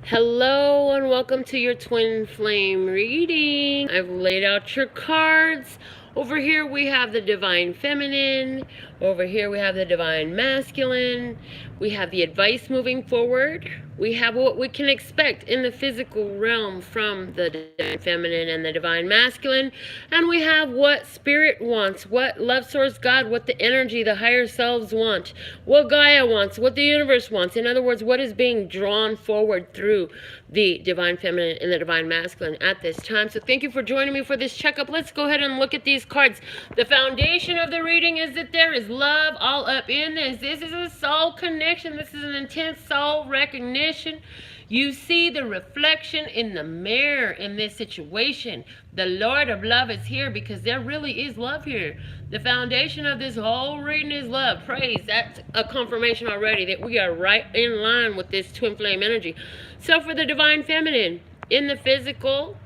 Hello and welcome to your twin flame reading. I've laid out your cards. Over here we have the divine feminine. Over here we have the divine masculine. We have the advice moving forward. We have what we can expect in the physical realm from the divine feminine and the divine masculine. And we have what spirit wants, what love source God, what the energy, the higher selves want, what Gaia wants, what the universe wants. In other words, what is being drawn forward through the divine feminine and the divine masculine at this time. So thank you for joining me for this checkup. Let's go ahead and look at these cards. The foundation of the reading is that there is love all up in this. This is a soul connection. This is an intense soul recognition. You see the reflection in the mirror in this situation. The Lord of love is here because there really is love here. The foundation of this whole reading is love. Praise. That's a confirmation already that we are right in line with this twin flame energy. So for the divine feminine, in the physical,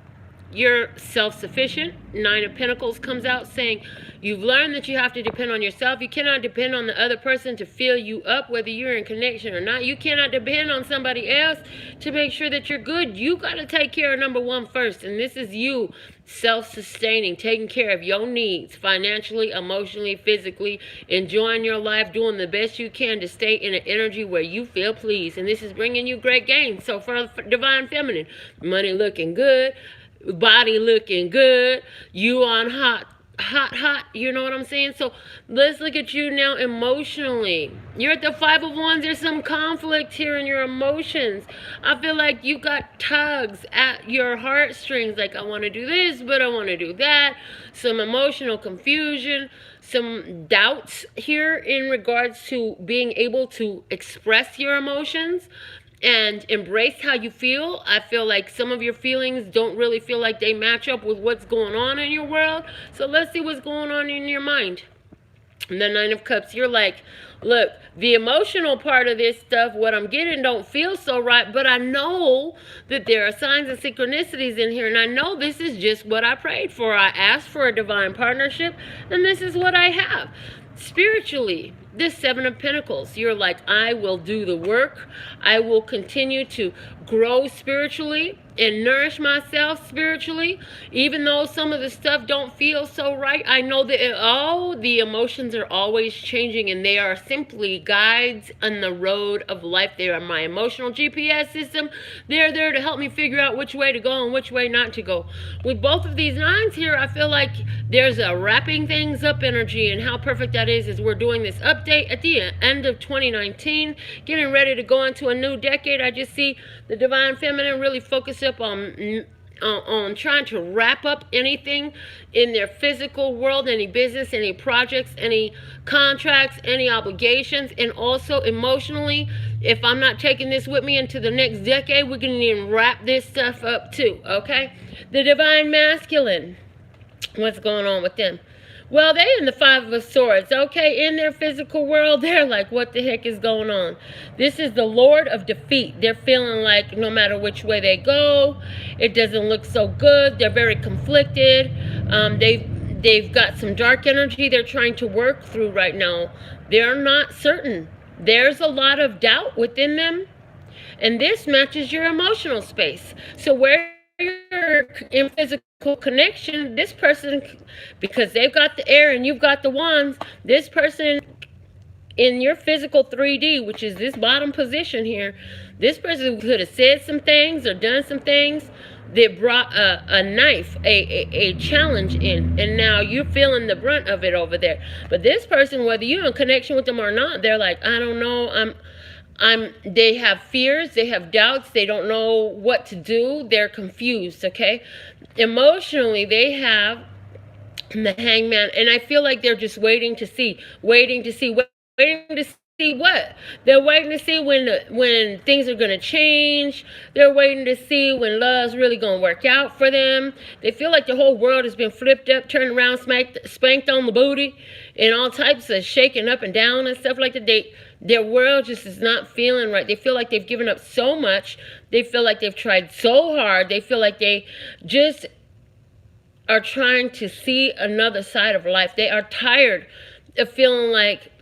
you're self-sufficient. Nine of Pentacles comes out saying you've learned that you have to depend on yourself. You cannot depend on the other person to fill you up, whether you're in connection or not. You cannot depend on somebody else to make sure that you're good. You got to take care of number one first, and this is you self-sustaining, taking care of your needs financially, emotionally, physically, enjoying your life, doing the best you can to stay in an energy where you feel pleased, and this is bringing you great gains. So for divine feminine, money looking good, body looking good, you on hot, you know what I'm saying? So let's look at you now emotionally. You're at the Five of Wands. There's some conflict here in your emotions. I feel like you got tugs at your heartstrings, like I want to do this but I want to do that. Some emotional confusion, some doubts here in regards to being able to express your emotions and embrace how you feel. I feel like some of your feelings don't really feel like they match up with what's going on in your world. So let's see what's going on in your mind. And the Nine of Cups, you're like, look, the emotional part of this stuff, what I'm getting don't feel so right, but I know that there are signs and synchronicities in here, and I know this is just what I prayed for. I asked for a divine partnership, and this is what I have. Spiritually, this Seven of Pentacles, you're like, I will do the work. I will continue to grow spiritually and nourish myself spiritually, even though some of the stuff don't feel so right. I know that the emotions are always changing, and they are simply guides on the road of life. They are my emotional GPS system. They're there to help me figure out which way to go and which way not to go. With both of these nines here, I feel like there's a wrapping things up energy, and how perfect that is we're doing this update at the end of 2019, getting ready to go into a new decade. I just see the divine feminine really focus up on trying to wrap up anything in their physical world, any business, any projects, any contracts, any obligations, and also emotionally. If I'm not taking this with me into the next decade, we can even wrap this stuff up too, okay? The divine masculine, what's going on with them? Well, they in the Five of Swords, okay? In their physical world, they're like, what the heck is going on? This is the Lord of defeat. They're feeling like no matter which way they go, it doesn't look so good. They're very conflicted. They've got some dark energy they're trying to work through right now. They're not certain. There's a lot of doubt within them, and this matches your emotional space. So where you're in physical connection, this person, because they've got the air and you've got the wands, this person in your physical 3D, which is this bottom position here, this person could have said some things or done some things that brought a knife, a challenge in, and now you're feeling the brunt of it over there. But this person, whether you're in connection with them or not, they're like, I don't know, they have fears, they have doubts, they don't know what to do, they're confused, okay? Emotionally, they have the Hangman, and I feel like they're just waiting to see what? They're waiting to see when things are going to change. They're waiting to see when love's really going to work out for them. They feel like the whole world has been flipped up, turned around, spanked on the booty, and all types of shaking up and down and stuff like that. Their world just is not feeling right. They feel like they've given up so much. They feel like they've tried so hard. They feel like they just are trying to see another side of life. They are tired of feeling like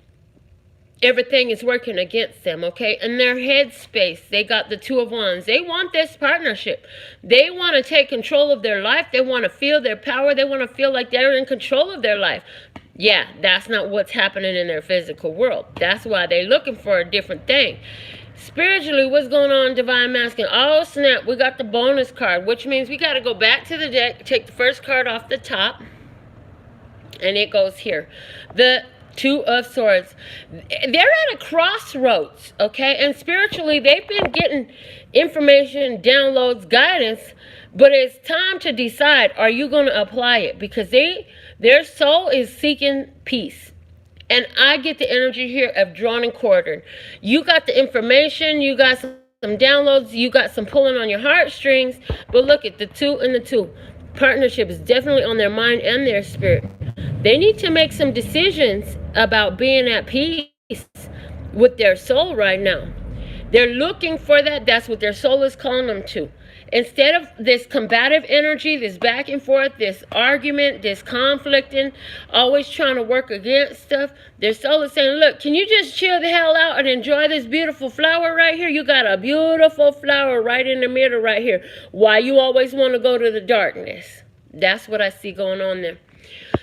everything is working against them, okay? In their headspace, they got the Two of Wands. They want this partnership. They want to take control of their life. They want to feel their power. They want to feel like they're in control of their life. Yeah, that's not what's happening in their physical world. That's why they're looking for a different thing. Spiritually, what's going on, Divine Masculine? Oh, snap, we got the bonus card, which means we got to go back to the deck, take the first card off the top, and it goes here. The Two of Swords. They're at a crossroads, okay? And spiritually, they've been getting information, downloads, guidance, but it's time to decide, are you going to apply it? Because their soul is seeking peace. And I get the energy here of drawn and quartered. You got the information, you got some downloads, you got some pulling on your heartstrings, but look at the two and the two. Partnership is definitely on their mind and their spirit. They need to make some decisions about being at peace with their soul right now. They're looking for that. That's what their soul is calling them to. Instead of this combative energy, this back and forth, this argument, this conflicting, always trying to work against stuff, their soul is saying, look, can you just chill the hell out and enjoy this beautiful flower right here? You got a beautiful flower right in the middle right here. Why you always want to go to the darkness? That's what I see going on there.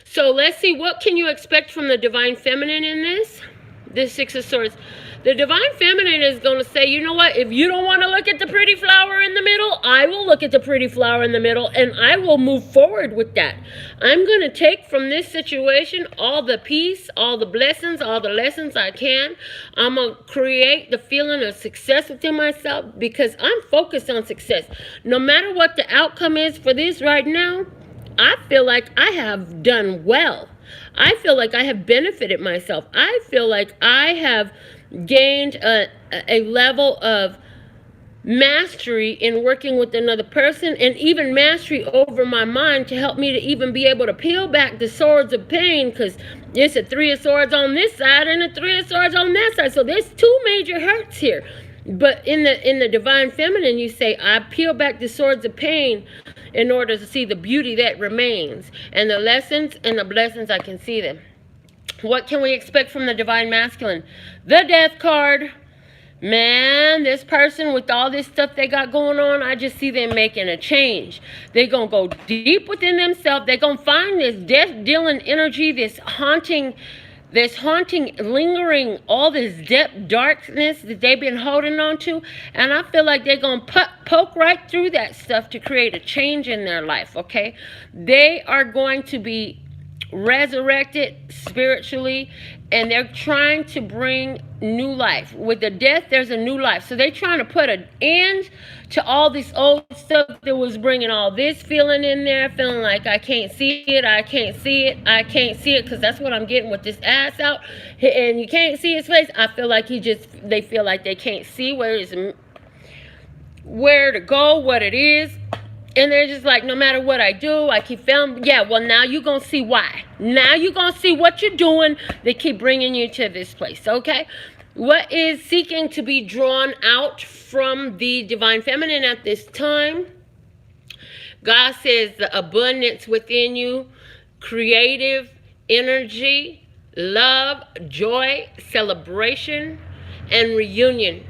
So let's see, what can you expect from the Divine Feminine in this Six of Swords? The Divine Feminine is going to say, you know what, if you don't want to look at the pretty flower in the middle, I will look at the pretty flower in the middle, and I will move forward with that. I'm going to take from this situation all the peace, all the blessings, all the lessons I can. I'm going to create the feeling of success within myself because I'm focused on success. No matter what the outcome is for this right now, I feel like I have done well. I feel like I have benefited myself. I feel like I have gained a level of mastery in working with another person, and even mastery over my mind to help me to even be able to peel back the swords of pain, because it's a Three of Swords on this side and a Three of Swords on that side. So there's two major hurts here. But in the Divine Feminine, you say, I peel back the swords of pain in order to see the beauty that remains. And the lessons and the blessings, I can see them. What can we expect from the Divine Masculine? The Death card. Man, this person with all this stuff they got going on, I just see them making a change. They're going to go deep within themselves. They're going to find this death-dealing energy, this haunting, lingering, all this depth, darkness that they've been holding on to. And I feel like they're going to poke right through that stuff to create a change in their life, okay? They are going to be resurrected spiritually, and they're trying to bring new life. With the death, there's a new life. So they're trying to put an end to all this old stuff that was bringing all this feeling in there, feeling like I can't see it, I can't see it, I can't see it, because that's what I'm getting with this ass out, and you can't see his face. I feel like they feel like they can't see where to go, what it is. And they're just like, no matter what I do, I keep filming. Yeah, well, now you're going to see why. Now you're going to see what you're doing. They keep bringing you to this place, okay? What is seeking to be drawn out from the Divine Feminine at this time? God says the abundance within you, creative energy, love, joy, celebration, and reunion.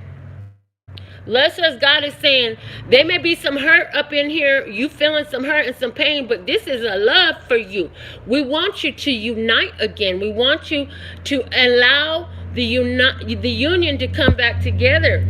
Let's just, God is saying, there may be some hurt up in here. You feeling some hurt and some pain, but this is a love for you. We want you to unite again. We want you to allow the union to come back together.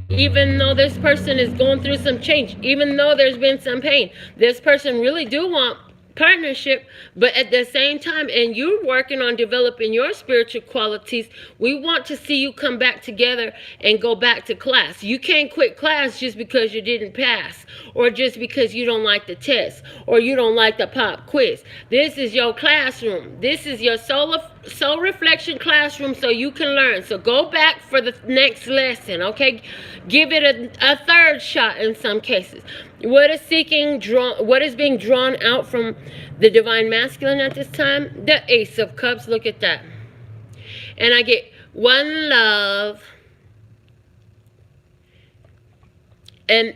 Even though this person is going through some change, even though there's been some pain, this person really do want partnership, but at the same time, and you're working on developing your spiritual qualities, we want to see you come back together and go back to class. You can't quit class just because you didn't pass, or just because you don't like the test, or you don't like the pop quiz. This is your classroom. This is your soul reflection classroom, so you can learn. So go back for the next lesson, okay? Give it a third shot in some cases. What is being drawn out from the Divine Masculine at this time? The Ace of Cups. Look at that. And I get one love. And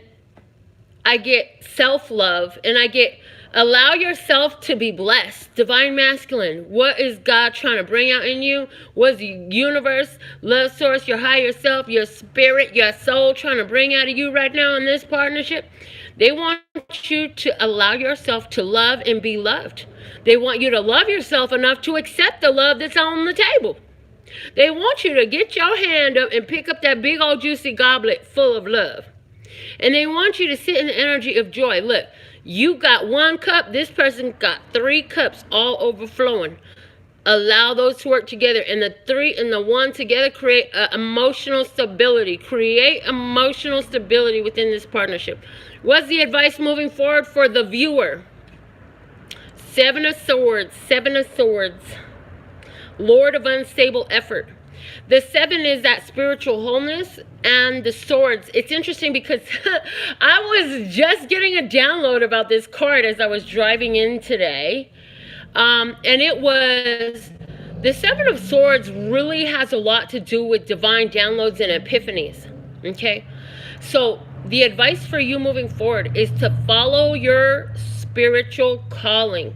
I get self-love. And I get Allow yourself to be blessed. Divine masculine. What is God trying to bring out in you? What's the universe, love source, your higher self, your spirit, your soul trying to bring out of you right now in this partnership? They want you to allow yourself to love and be loved. They want you to love yourself enough to accept the love that's on the table. They want you to get your hand up and pick up that big old juicy goblet full of love. And they want you to sit in the energy of joy. Look, you got 1 cup, this person got 3 cups all overflowing. Allow those to work together, and the 3 and the 1 together create emotional stability. Create emotional stability within this partnership. What's the advice moving forward for the viewer? 7 of Swords, 7 of Swords. Lord of unstable effort. The 7 is that spiritual wholeness, and the Swords. It's interesting because I was just getting a download about this card as I was driving in today. And it was, the 7 of Swords really has a lot to do with divine downloads and epiphanies. Okay? So the advice for you moving forward is to follow your spiritual calling.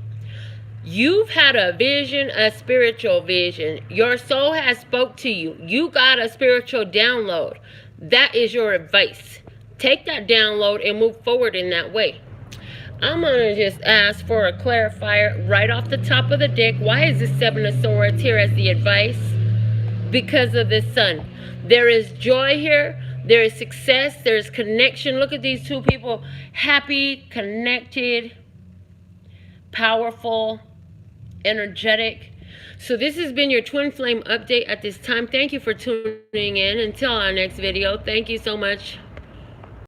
You've had a vision, a spiritual vision. Your soul has spoke to you. You got a spiritual download. That is your advice. Take that download and move forward in that way. I'm going to just ask for a clarifier right off the top of the deck. Why is the 7 of Swords here as the advice? Because of the Sun. There is joy here. There is success. There is connection. Look at these 2 people. Happy, connected, powerful, energetic. So this has been your twin flame update at this time. Thank you for tuning in. Until our next video, thank you so much.